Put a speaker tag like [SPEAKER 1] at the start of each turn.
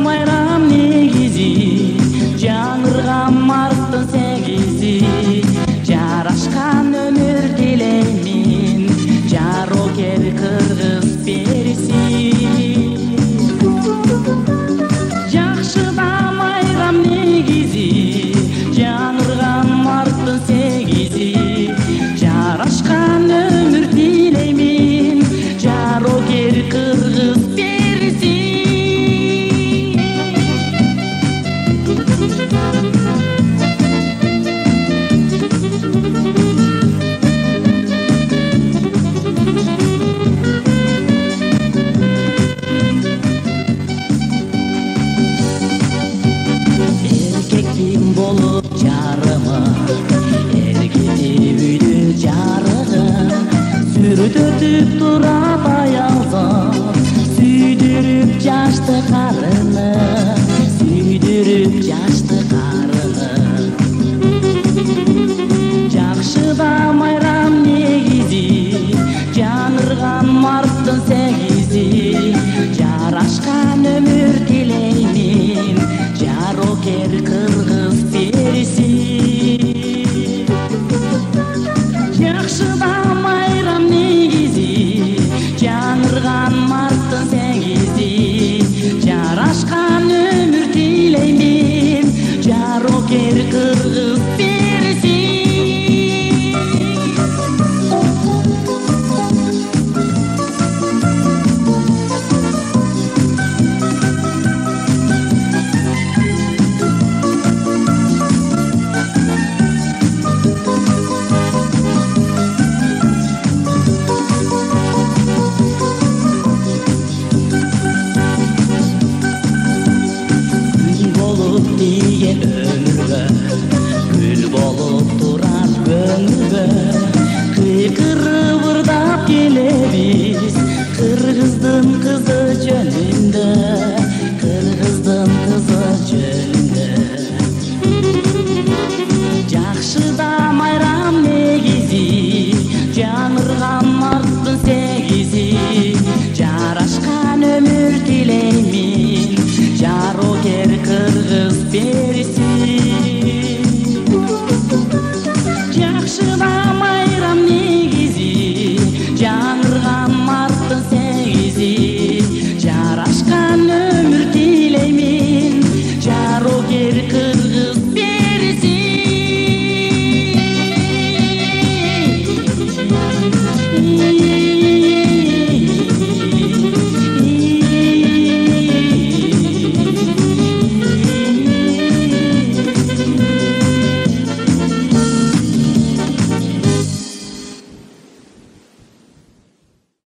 [SPEAKER 1] майрам негизи, жаңырган марттын сегизи, жарашкан өмүр тилеймин, жарокер кыргыз периси. Жакшы да майрам негизи, жаңырган марттын сегизи, жарашкан өмүр тилеймин, жарокер кыргыз периси. Эркектин болуп жарымы, эркетип үйдүн жарыгы, сүрөтүп турат аялзам, сүйдүрүп жашты карыны, сүйдүрүп жашты карыны. Жакшы да майрам негизи, жаңырган марттын сегизи, жарашкан өмүр тилеймин, жарокер кыргыз периси. Жакшы да майрам негизи, жаңырган марттын сегизи, жарашкан өмүр тилеймин, жарокер кыргыз периси. Деген өмүргө, гүл болуп турат көңүлгө, кыйкырып ырдап келебиз, кыргыздын кызы жөнүндө, кыргыздын кызы жөнүндө. Жакшы да майрам негизи, жаңырган марттын сегизи, жарашкан өмүр тилеймин, жарокер кыргыз периси.